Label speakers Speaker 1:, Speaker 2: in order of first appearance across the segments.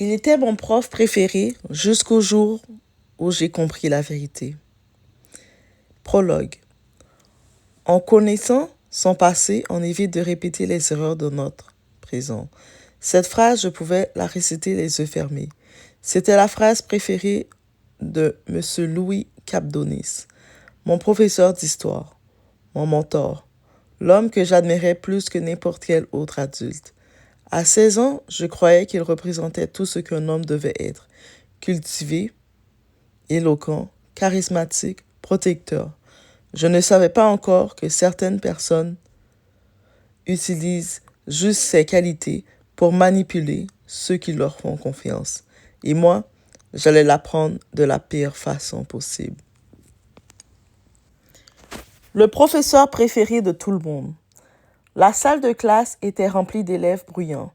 Speaker 1: Il était mon prof préféré jusqu'au jour où j'ai compris la vérité. Prologue. En connaissant son passé, on évite de répéter les erreurs de notre présent. Cette phrase, je pouvais la réciter les yeux fermés. C'était la phrase préférée de M. Louis Capdonis, mon professeur d'histoire, mon mentor, l'homme que j'admirais plus que n'importe quel autre adulte. À 16 ans, je croyais qu'il représentait tout ce qu'un homme devait être. Cultivé, éloquent, charismatique, protecteur. Je ne savais pas encore que certaines personnes utilisent juste ces qualités pour manipuler ceux qui leur font confiance. Et moi, j'allais l'apprendre de la pire façon possible. Le professeur préféré de tout le monde. La salle de classe était remplie d'élèves bruyants.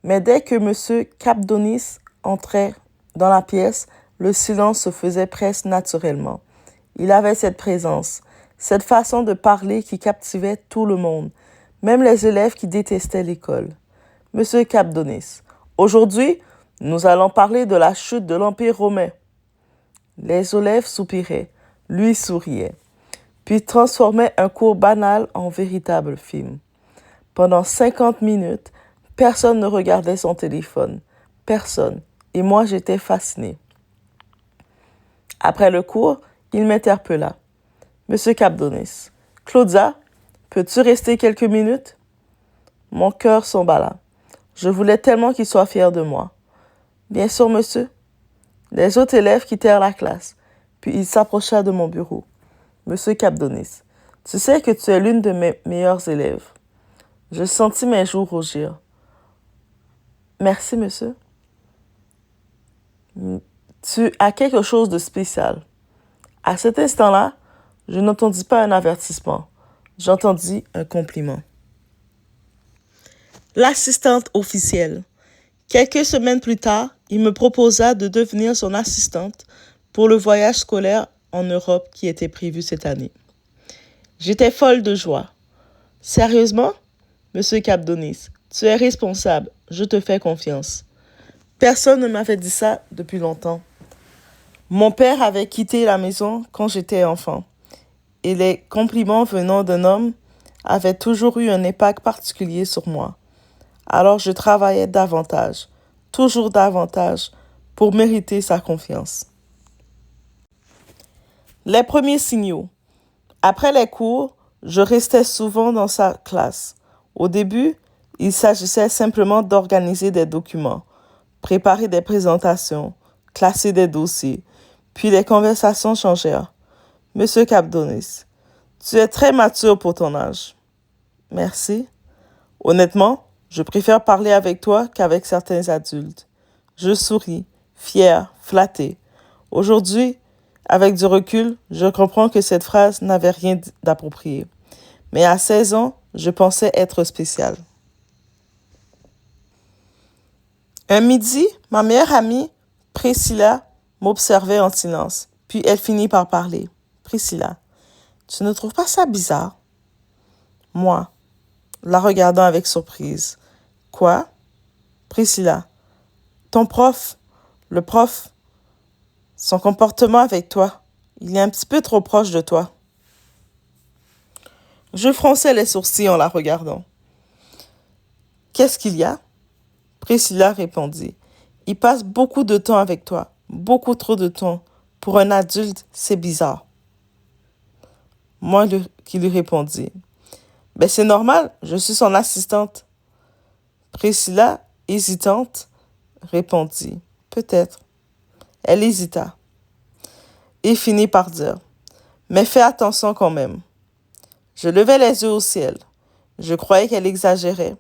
Speaker 1: Mais dès que M. Capdonis entrait dans la pièce, le silence se faisait presque naturellement. Il avait cette présence, cette façon de parler qui captivait tout le monde, même les élèves qui détestaient l'école. Monsieur Capdonis, aujourd'hui, nous allons parler de la chute de l'Empire romain. Les élèves soupiraient, lui souriait, puis transformait un cours banal en véritable film. Pendant 50 minutes, personne ne regardait son téléphone. Personne. Et moi, j'étais fascinée. Après le cours, il m'interpella. Monsieur Capdonis, Claudia, peux-tu rester quelques minutes? Mon cœur s'emballa. Je voulais tellement qu'il soit fier de moi. Bien sûr, monsieur. Les autres élèves quittèrent la classe, puis il s'approcha de mon bureau. Monsieur Capdonis, tu sais que tu es l'une de mes meilleures élèves. Je sentis mes joues rougir. Merci, monsieur. Tu as quelque chose de spécial. À cet instant-là, je n'entendis pas un avertissement. J'entendis un compliment. L'assistante officielle. Quelques semaines plus tard, il me proposa de devenir son assistante pour le voyage scolaire en Europe qui était prévu cette année. J'étais folle de joie. Sérieusement, Monsieur Capdonis, tu es responsable, je te fais confiance. Personne ne m'avait dit ça depuis longtemps. Mon père avait quitté la maison quand j'étais enfant, et les compliments venant d'un homme avaient toujours eu un impact particulier sur moi. Alors je travaillais davantage, toujours davantage, pour mériter sa confiance. Les premiers signaux. Après les cours, je restais souvent dans sa classe. Au début, il s'agissait simplement d'organiser des documents, préparer des présentations, classer des dossiers. Puis les conversations changèrent. Monsieur Capdonis, tu es très mature pour ton âge. Merci. Honnêtement, je préfère parler avec toi qu'avec certains adultes. Je souris, fier, flatté. Aujourd'hui, avec du recul, je comprends que cette phrase n'avait rien d'approprié. Mais à 16 ans, je pensais être spécial. Un midi, ma meilleure amie, Priscilla, m'observait en silence. Puis elle finit par parler. Priscilla, tu ne trouves pas ça bizarre? Moi, la regardant avec surprise. Quoi? Priscilla, ton prof, le prof, son comportement avec toi, il est un petit peu trop proche de toi. Je fronçais les sourcils en la regardant. Qu'est-ce qu'il y a? Priscilla répondit. Il passe beaucoup de temps avec toi, beaucoup trop de temps. Pour un adulte, c'est bizarre. Moi qui lui répondis. Ben c'est normal, je suis son assistante. Priscilla, hésitante, répondit. Peut-être. Elle hésita. Et finit par dire. Mais fais attention quand même. Je levai les yeux au ciel. Je croyais qu'elle exagérait.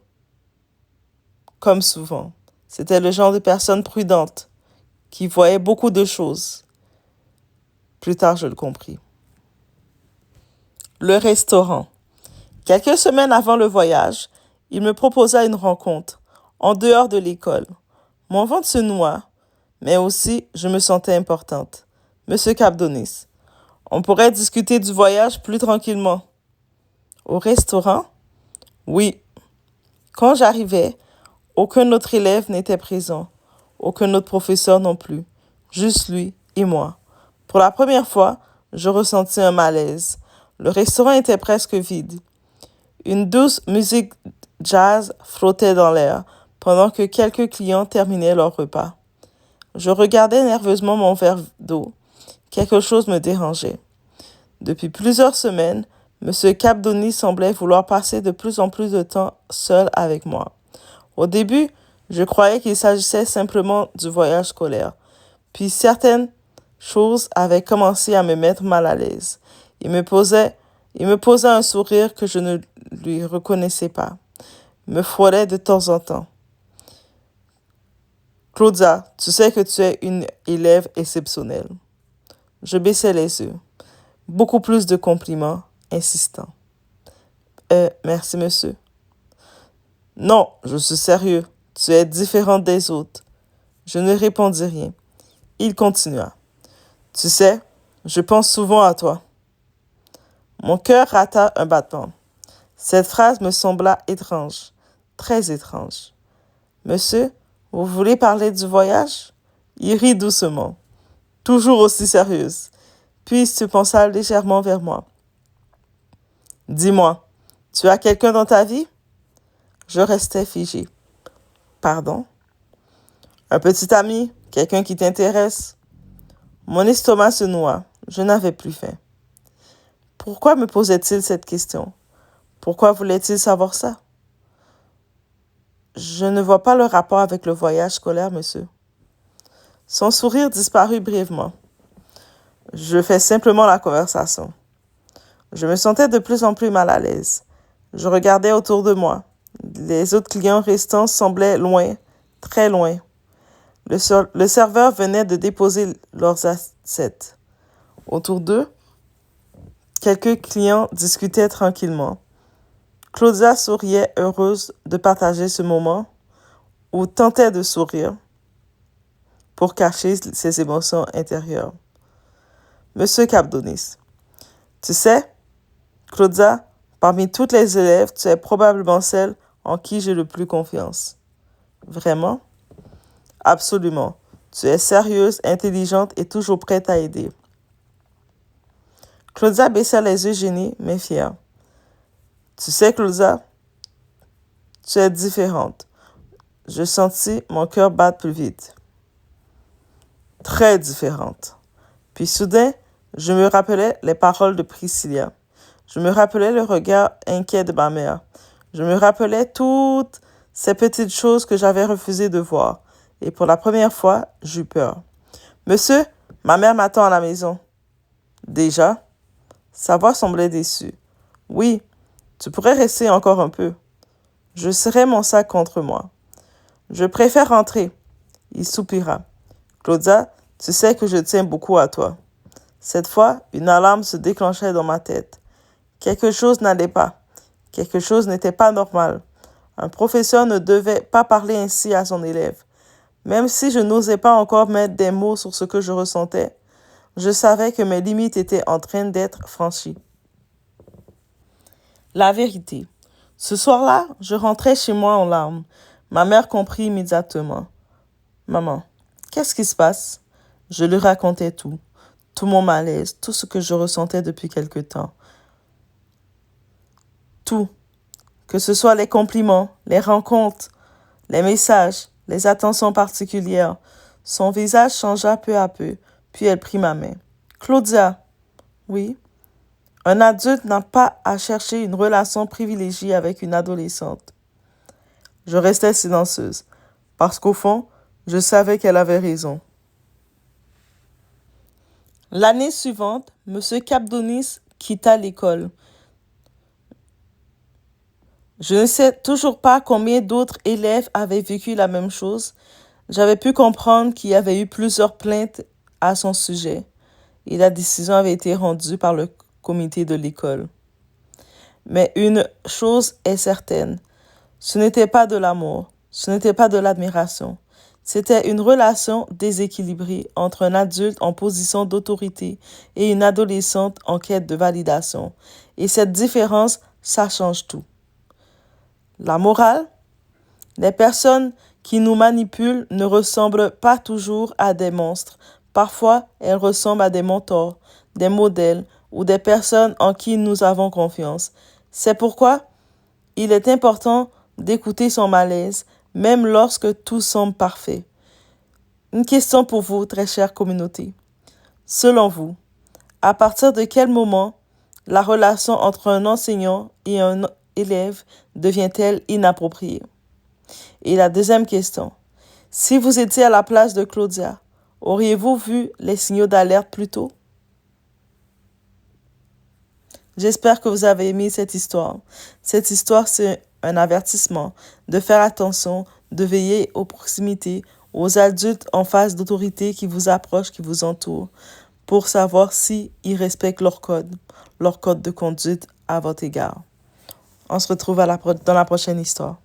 Speaker 1: Comme souvent. C'était le genre de personne prudente qui voyait beaucoup de choses. Plus tard, je le compris. Le restaurant. Quelques semaines avant le voyage, il me proposa une rencontre, en dehors de l'école. Mon ventre se noua, mais aussi je me sentais importante. Monsieur Capdonis, on pourrait discuter du voyage plus tranquillement. Au restaurant? Oui. Quand j'arrivais, aucun autre élève n'était présent. aucun autre professeur non plus, juste lui et moi. Pour la première fois, je ressentis un malaise. Le restaurant était presque vide. Une douce musique jazz flottait dans l'air pendant que quelques clients terminaient leur repas. Je regardais nerveusement mon verre d'eau. Quelque chose me dérangeait. Depuis plusieurs semaines, M. Capdoni semblait vouloir passer de plus en plus de temps seul avec moi. Au début, je croyais qu'il s'agissait simplement du voyage scolaire. Puis certaines choses avaient commencé à me mettre mal à l'aise. Il me posait un sourire que je ne lui reconnaissais pas. Il me frôlait de temps en temps. Claudia, tu sais que tu es une élève exceptionnelle. Je baissais les yeux. Beaucoup plus de compliments, insistants. Merci, monsieur. Non, je suis sérieux. Tu es différente des autres. Je ne répondis rien. Il continua. Tu sais, je pense souvent à toi. Mon cœur rata un battement. Cette phrase me sembla étrange, très étrange. Monsieur, vous voulez parler du voyage? Il rit doucement, toujours aussi sérieuse. Puis il se pencha légèrement vers moi. Dis-moi, tu as quelqu'un dans ta vie? Je restais figée. Pardon? Un petit ami, quelqu'un qui t'intéresse? Mon estomac se noua. Je n'avais plus faim. Pourquoi me posait-il cette question? Pourquoi voulait-il savoir ça? Je ne vois pas le rapport avec le voyage scolaire, monsieur. Son sourire disparut brièvement. Je fais simplement la conversation. Je me sentais de plus en plus mal à l'aise. Je regardais autour de moi. Les autres clients restants semblaient loin, très loin. Le serveur venait de déposer leurs assiettes. Autour d'eux, quelques clients discutaient tranquillement. Claudia souriait, heureuse de partager ce moment, ou tentait de sourire pour cacher ses émotions intérieures. Monsieur Capdonis, tu sais, Claudia, parmi toutes les élèves, tu es probablement celle en qui j'ai le plus confiance. Vraiment? Absolument. Tu es sérieuse, intelligente et toujours prête à aider. Claudia baissa les yeux gênés, mais fière. Tu sais, Claudia, tu es différente. Je sentis mon cœur battre plus vite. Très différente. Puis soudain, je me rappelais les paroles de Priscilla. Je me rappelais le regard inquiet de ma mère. Je me rappelais toutes ces petites choses que j'avais refusé de voir. Et pour la première fois, j'eus peur. Monsieur, ma mère m'attend à la maison. Déjà? Sa voix semblait déçue. Oui, tu pourrais rester encore un peu. Je serrai mon sac contre moi. Je préfère rentrer. Il soupira. Claudia, tu sais que je tiens beaucoup à toi. Cette fois, une alarme se déclenchait dans ma tête. Quelque chose n'allait pas. Quelque chose n'était pas normal. Un professeur ne devait pas parler ainsi à son élève. Même si je n'osais pas encore mettre des mots sur ce que je ressentais, je savais que mes limites étaient en train d'être franchies. La vérité. Ce soir-là, je rentrais chez moi en larmes. Ma mère comprit immédiatement. Maman, qu'est-ce qui se passe? Je lui racontais tout. Tout mon malaise, tout ce que je ressentais depuis quelque temps. Tout. Que ce soit les compliments, les rencontres, les messages, les attentions particulières. Son visage changea peu à peu, puis elle prit ma main. Claudia. Oui. Un adulte n'a pas à chercher une relation privilégiée avec une adolescente. Je restais silencieuse, parce qu'au fond, je savais qu'elle avait raison. L'année suivante, M. Capdonis quitta l'école. Je ne sais toujours pas combien d'autres élèves avaient vécu la même chose. J'avais pu comprendre qu'il y avait eu plusieurs plaintes à son sujet et la décision avait été rendue par le comité de l'école. Mais une chose est certaine, ce n'était pas de l'amour, ce n'était pas de l'admiration. C'était une relation déséquilibrée entre un adulte en position d'autorité et une adolescente en quête de validation. Et cette différence, ça change tout. La morale, les personnes qui nous manipulent ne ressemblent pas toujours à des monstres. Parfois, elles ressemblent à des mentors, des modèles ou des personnes en qui nous avons confiance. C'est pourquoi il est important d'écouter son malaise, même lorsque tout semble parfait. Une question pour vous, très chère communauté. Selon vous, à partir de quel moment la relation entre un enseignant et un élève devient-elle inappropriée? Et la deuxième question, si vous étiez à la place de Claudia, auriez-vous vu les signaux d'alerte plus tôt? J'espère que vous avez aimé cette histoire. Cette histoire, c'est un avertissement de faire attention, de veiller aux proximités, aux adultes en face d'autorité qui vous approchent, qui vous entourent, pour savoir s'ils respectent leur code de conduite à votre égard. On se retrouve dans la prochaine histoire.